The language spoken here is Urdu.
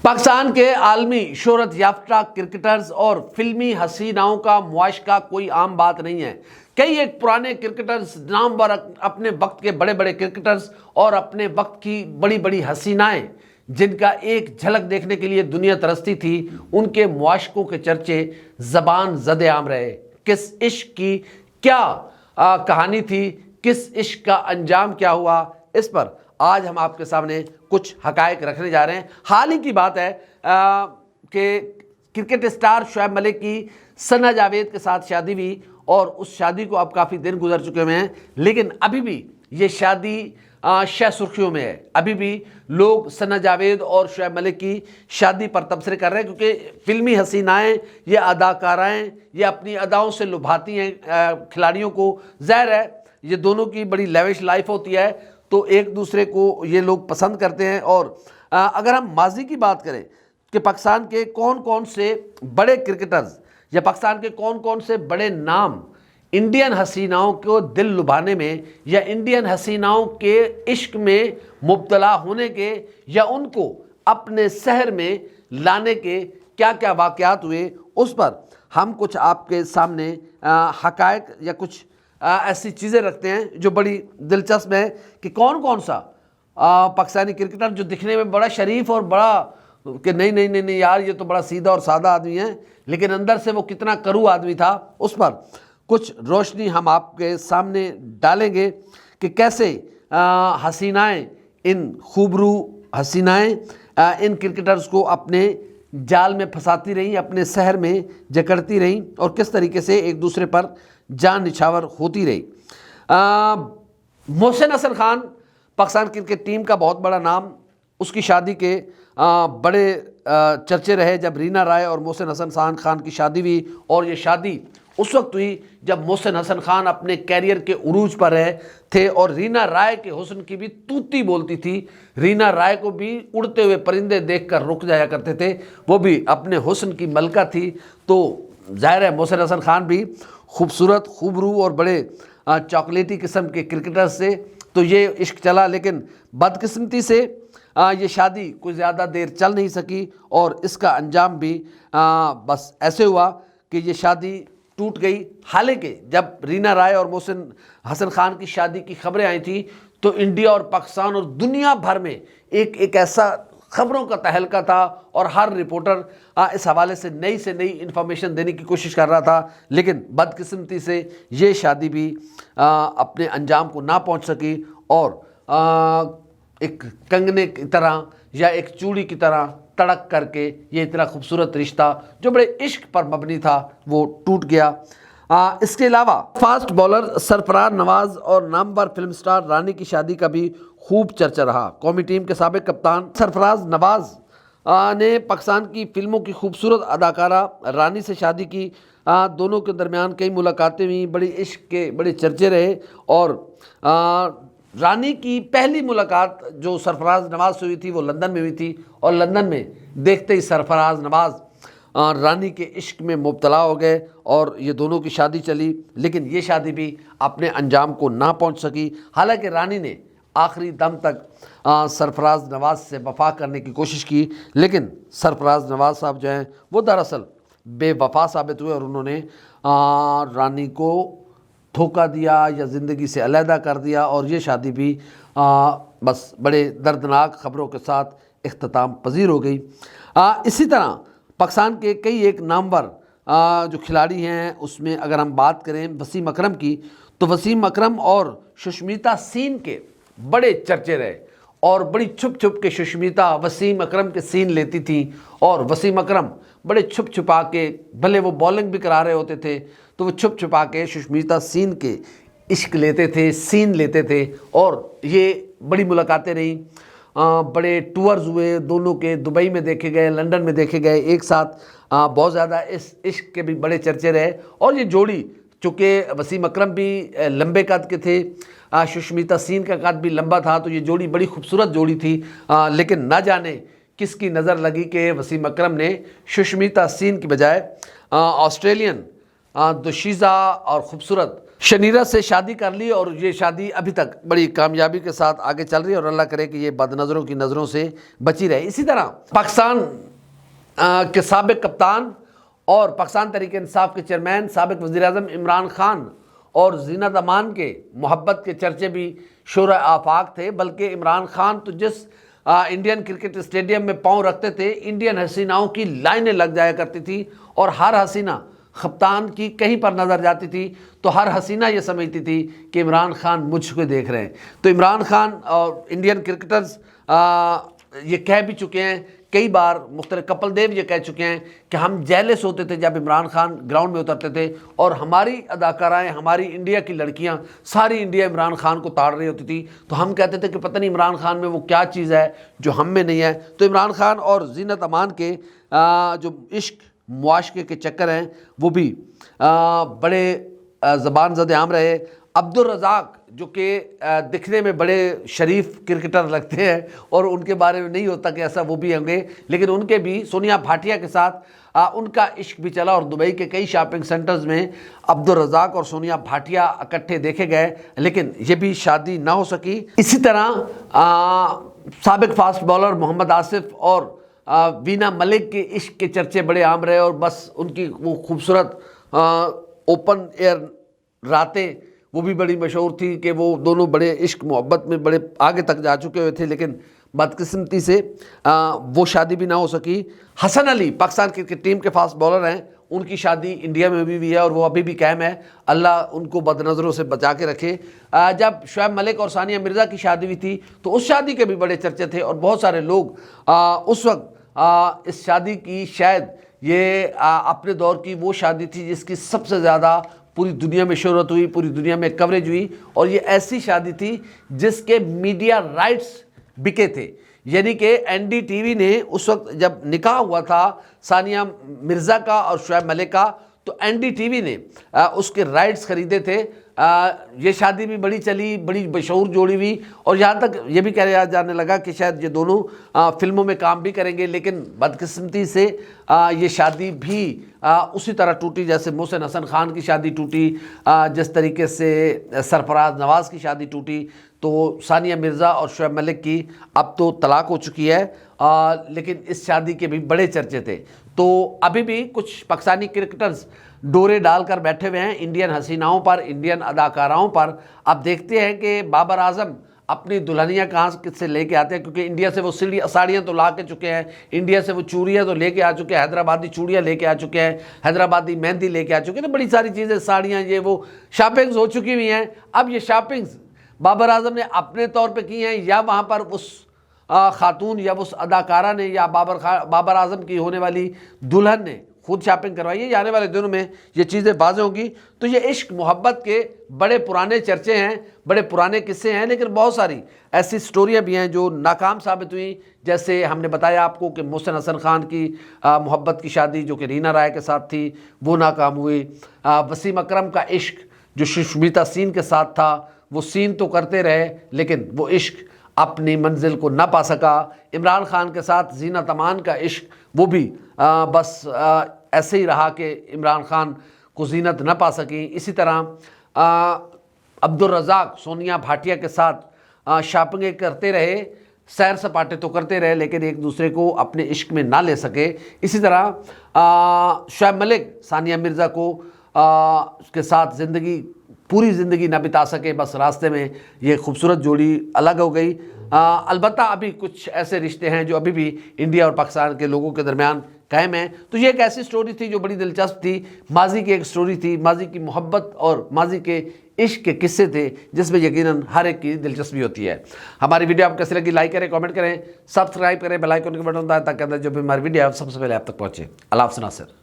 پاکستان کے عالمی شہرت یافتہ کرکٹرز اور فلمی حسیناؤں کا معاشقہ کوئی عام بات نہیں ہے۔ کئی ایک پرانے کرکٹرز، نامور اپنے وقت کے بڑے بڑے کرکٹرز اور اپنے وقت کی بڑی بڑی حسینائیں جن کا ایک جھلک دیکھنے کے لیے دنیا ترستی تھی، ان کے معاشقوں کے چرچے زبان زد عام رہے۔ کس عشق کی کیا کہانی تھی، کس عشق کا انجام کیا ہوا، اس پر آج ہم آپ کے سامنے کچھ حقائق رکھنے جا رہے ہیں۔ حال ہی کی بات ہے کہ کرکٹ اسٹار شعیب ملک کی ثنا جاوید کے ساتھ شادی ہوئی، اور اس شادی کو اب کافی دن گزر چکے ہوئے ہیں، لیکن ابھی بھی یہ شادی شہ سرخیوں میں ہے۔ ابھی بھی لوگ ثنا جاوید اور شعیب ملک کی شادی پر تبصرے کر رہے ہیں، کیونکہ فلمی حسینائیں، یہ اداکارائیں، یہ اپنی اداؤں سے لبھاتی ہیں کھلاڑیوں کو۔ ظاہر ہے یہ دونوں کی بڑی لیوش لائف ہوتی ہے، تو ایک دوسرے کو یہ لوگ پسند کرتے ہیں۔ اور اگر ہم ماضی کی بات کریں کہ پاکستان کے کون کون سے بڑے کرکٹرز یا پاکستان کے کون کون سے بڑے نام انڈین حسیناؤں کو دل لبھانے میں یا انڈین حسیناؤں کے عشق میں مبتلا ہونے کے یا ان کو اپنے سحر میں لانے کے کیا کیا واقعات ہوئے، اس پر ہم کچھ آپ کے سامنے حقائق یا کچھ ایسی چیزیں رکھتے ہیں جو بڑی دلچسپ ہیں کہ کون کون سا پاکستانی کرکٹر جو دکھنے میں بڑا شریف اور بڑا کہ نہیں یار یہ تو بڑا سیدھا اور سادہ آدمی ہے، لیکن اندر سے وہ کتنا کرو آدمی تھا، اس پر کچھ روشنی ہم آپ کے سامنے ڈالیں گے کہ کیسے حسینائیں، ان خوبرو حسینائیں ان کرکٹرز کو اپنے جال میں پھنساتی رہیں، اپنے سحر میں جکڑتی رہیں، اور کس طریقے سے ایک دوسرے پر جان نچھاور ہوتی رہی۔ محسن حسن خان پاکستان کرکٹ ٹیم کا بہت بڑا نام، اس کی شادی کے بڑے چرچے رہے جب رینا رائے اور محسن حسن خان کی شادی ہوئی، اور یہ شادی اس وقت ہوئی جب محسن حسن خان اپنے کیریئر کے عروج پر رہے تھے، اور رینا رائے کے حسن کی بھی توتی بولتی تھی۔ رینا رائے کو بھی اڑتے ہوئے پرندے دیکھ کر رک جایا کرتے تھے، وہ بھی اپنے حسن کی ملکہ تھی۔ تو ظاہر ہے محسن حسن خان بھی خوبصورت، خوبرو اور بڑے چاکلیٹی قسم کے کرکٹر سے، تو یہ عشق چلا، لیکن بدقسمتی سے یہ شادی کوئی زیادہ دیر چل نہیں سکی، اور اس کا انجام بھی بس ایسے ہوا کہ یہ شادی ٹوٹ گئی۔ حالانکہ جب رینا رائے اور محسن حسن خان کی شادی کی خبریں آئی تھیں تو انڈیا اور پاکستان اور دنیا بھر میں ایک ایسا خبروں کا تہلکہ تھا، اور ہر رپورٹر اس حوالے سے نئی انفارمیشن دینے کی کوشش کر رہا تھا، لیکن بدقسمتی سے یہ شادی بھی اپنے انجام کو نہ پہنچ سکی، اور ایک کنگنے کی طرح یا ایک چوڑی کی طرح تڑک کر کے یہ اتنا خوبصورت رشتہ جو بڑے عشق پر مبنی تھا وہ ٹوٹ گیا۔ اس کے علاوہ فاسٹ بالر سرفراز نواز اور نامور فلم سٹار رانی کی شادی کا بھی خوب چرچا رہا۔ قومی ٹیم کے سابق کپتان سرفراز نواز نے پاکستان کی فلموں کی خوبصورت اداکارہ رانی سے شادی کی۔ دونوں کے درمیان کئی ملاقاتیں ہوئیں، بڑی عشق کے بڑے چرچے رہے، اور رانی کی پہلی ملاقات جو سرفراز نواز سے ہوئی تھی وہ لندن میں ہوئی تھی، اور لندن میں دیکھتے ہی سرفراز نواز رانی کے عشق میں مبتلا ہو گئے، اور یہ دونوں کی شادی چلی، لیکن یہ شادی بھی اپنے انجام کو نہ پہنچ سکی۔ حالانکہ رانی نے آخری دم تک سرفراز نواز سے وفا کرنے کی کوشش کی، لیکن سرفراز نواز صاحب جو ہیں وہ دراصل بے وفا ثابت ہوئے، اور انہوں نے رانی کو دھوکہ دیا یا زندگی سے علیحدہ کر دیا، اور یہ شادی بھی بس بڑے دردناک خبروں کے ساتھ اختتام پذیر ہو گئی۔ اسی طرح پاکستان کے کئی ایک نامور جو کھلاڑی ہیں، اس میں اگر ہم بات کریں وسیم اکرم کی، تو وسیم اکرم اور سشمیتا سین کے بڑے چرچے رہے، اور بڑی چھپ چھپ کے سشمیتا وسیم اکرم کے سین لیتی تھیں، اور وسیم اکرم بڑے چھپ چھپا کے، بھلے وہ بولنگ بھی کرا رہے ہوتے تھے تو وہ چھپ چھپا کے سشمیتا سین کے عشق لیتے تھے، سین لیتے تھے، اور یہ بڑی ملاقاتیں رہیں، بڑے ٹورز ہوئے دونوں کے، دبئی میں دیکھے گئے، لندن میں دیکھے گئے ایک ساتھ، بہت زیادہ اس عشق کے بھی بڑے چرچے رہے۔ اور یہ جوڑی، چونکہ وسیم اکرم بھی لمبے قد کے تھے، سشمیتا سین کا قد بھی لمبا تھا، تو یہ جوڑی بڑی خوبصورت جوڑی تھی، لیکن نہ جانے کس کی نظر لگی کہ وسیم اکرم نے سشمیتا سین کی بجائے آسٹریلین دوشیزہ اور خوبصورت شنیرہ سے شادی کر لی اور یہ شادی ابھی تک بڑی کامیابی کے ساتھ آگے چل رہی ہے اور اللہ کرے کہ یہ بد نظروں کی نظروں سے بچی رہے۔ اسی طرح پاکستان کے سابق کپتان اور پاکستان تحریک انصاف کے چیئرمین سابق وزیر اعظم عمران خان اور زینت امان کے محبت کے چرچے بھی شورۂ آفاق تھے، بلکہ عمران خان تو جس انڈین کرکٹ اسٹیڈیم میں پاؤں رکھتے تھے، انڈین حسیناؤں کی لائنیں لگ جایا کرتی تھی اور ہر حسینہ کپتان کی کہیں پر نظر جاتی تھی تو ہر حسینہ یہ سمجھتی تھی کہ عمران خان مجھ کو دیکھ رہے ہیں۔ تو عمران خان اور انڈین کرکٹرز یہ کہہ بھی چکے ہیں کئی بار، مختلف کپل دیو یہ کہہ چکے ہیں کہ ہم جیلس ہوتے تھے جب عمران خان گراؤنڈ میں اترتے تھے اور ہماری اداکارائیں، ہماری انڈیا کی لڑکیاں، ساری انڈیا عمران خان کو تاڑ رہی ہوتی تھی، تو ہم کہتے تھے کہ پتہ نہیں عمران خان میں وہ کیا چیز ہے جو ہم میں نہیں ہے۔ تو عمران خان اور زینت امان کے جو عشق معاشقے کے چکر ہیں وہ بھی بڑے زبان زد عام رہے۔ عبدالرزاق جو کہ دکھنے میں بڑے شریف کرکٹر لگتے ہیں اور ان کے بارے میں نہیں ہوتا کہ ایسا وہ بھی ہوں گے، لیکن ان کے بھی سونیا بھاٹیا کے ساتھ ان کا عشق بھی چلا اور دبئی کے کئی شاپنگ سینٹرز میں عبدالرزاق اور سونیا بھاٹیا اکٹھے دیکھے گئے، لیکن یہ بھی شادی نہ ہو سکی۔ اسی طرح سابق فاسٹ بالر محمد آصف اور وینا ملک کے عشق کے چرچے بڑے عام رہے اور بس ان کی وہ خوبصورت اوپن ایئر راتیں وہ بھی بڑی مشہور تھی کہ وہ دونوں بڑے عشق محبت میں بڑے آگے تک جا چکے ہوئے تھے، لیکن بدقسمتی سے وہ شادی بھی نہ ہو سکی۔ حسن علی پاکستان کرکٹ ٹیم کے فاسٹ بالر ہیں، ان کی شادی انڈیا میں بھی ہے اور وہ ابھی بھی قائم ہے، اللہ ان کو بد نظروں سے بچا کے رکھے۔ جب شعیب ملک اور ثانیہ مرزا کی شادی ہوئی تھی تو اس شادی کے بھی بڑے چرچے تھے اور بہت سارے لوگ اس وقت اس شادی کی شاید یہ اپنے دور کی وہ شادی تھی جس کی سب سے زیادہ پوری دنیا میں شہرت ہوئی، پوری دنیا میں کوریج ہوئی، اور یہ ایسی شادی تھی جس کے میڈیا رائٹس بکے تھے، یعنی کہ این ڈی ٹی وی نے اس وقت جب نکاح ہوا تھا ثانیہ مرزا کا اور شعیب ملک کا تو این ڈی ٹی وی نے اس کے رائٹس خریدے تھے۔ یہ شادی بھی بڑی چلی، بڑی مشہور جوڑی ہوئی اور یہاں تک یہ بھی کہا جانے لگا کہ شاید یہ دونوں فلموں میں کام بھی کریں گے، لیکن بدقسمتی سے یہ شادی بھی اسی طرح ٹوٹی جیسے محسن حسن خان کی شادی ٹوٹی، جس طریقے سے سرفراز نواز کی شادی ٹوٹی، تو ثانیہ مرزا اور شعیب ملک کی اب تو طلاق ہو چکی ہے، لیکن اس شادی کے بھی بڑے چرچے تھے۔ تو ابھی بھی کچھ پاکستانی کرکٹرز ڈورے ڈال کر بیٹھے ہوئے ہیں انڈین حسیناؤں پر، انڈین اداکاراؤں پر۔ اب دیکھتے ہیں کہ بابر اعظم اپنی دلہنیاں کہاں سے لے کے آتے ہیں، کیونکہ انڈیا سے وہ ساڑیاں تو لا کے چکے ہیں، انڈیا سے وہ چوڑیاں تو لے کے آ چکے ہیں، حیدرآبادی چوڑیاں لے کے آ چکے ہیں، حیدرآبادی مہندی لے کے آ چکے ہیں، تو بڑی ساری چیزیں، ساڑیاں، یہ وہ شاپنگز ہو چکی ہوئی ہیں۔ اب یہ شاپنگز بابر اعظم نے اپنے طور پہ کی ہیں یا وہاں پر اس خاتون یا اس اداکارہ نے یا بابر اعظم کی ہونے والی دلہن نے خود شاپنگ کروائی ہے، یہ آنے والے دنوں میں یہ چیزیں واضح ہوں گی۔ تو یہ عشق محبت کے بڑے پرانے چرچے ہیں، بڑے پرانے قصے ہیں، لیکن بہت ساری ایسی سٹوریاں بھی ہیں جو ناکام ثابت ہوئیں، جیسے ہم نے بتایا آپ کو کہ محسن حسن خان کی محبت کی شادی جو کہ رینا رائے کے ساتھ تھی وہ ناکام ہوئی، وسیم اکرم کا عشق جو سشمیتا سین کے ساتھ تھا وہ سین تو کرتے رہے لیکن وہ عشق اپنی منزل کو نہ پا سکا، عمران خان کے ساتھ زینت امان کا عشق وہ بھی بس ایسے ہی رہا کہ عمران خان کو زینت نہ پا سکیں۔ اسی طرح عبدالرزاق سونیا بھاٹیا کے ساتھ شاپنگیں کرتے رہے، سیر سپاٹے تو کرتے رہے لیکن ایک دوسرے کو اپنے عشق میں نہ لے سکے۔ اسی طرح شعیب ملک ثانیہ مرزا کو اس کے ساتھ پوری زندگی نہ بتا سکے، بس راستے میں یہ خوبصورت جوڑی الگ ہو گئی۔ البتہ ابھی کچھ ایسے رشتے ہیں جو ابھی بھی انڈیا اور پاکستان کے لوگوں کے درمیان قائم ہیں۔ تو یہ ایک ایسی سٹوری تھی جو بڑی دلچسپ تھی، ماضی کی ایک سٹوری تھی، ماضی کی محبت اور ماضی کے عشق کے قصے تھے جس میں یقیناً ہر ایک کی دلچسپی ہوتی ہے۔ ہماری ویڈیو آپ کیسی لگی لائک کریں، کامنٹ کریں، سبسکرائب کریں، بیل آئیکن کے بٹن دبائیں تاکہ جو بھی ہماری ویڈیو ہے سب سے پہلے آپ تک پہنچے۔ اللہ حافظ ناصر۔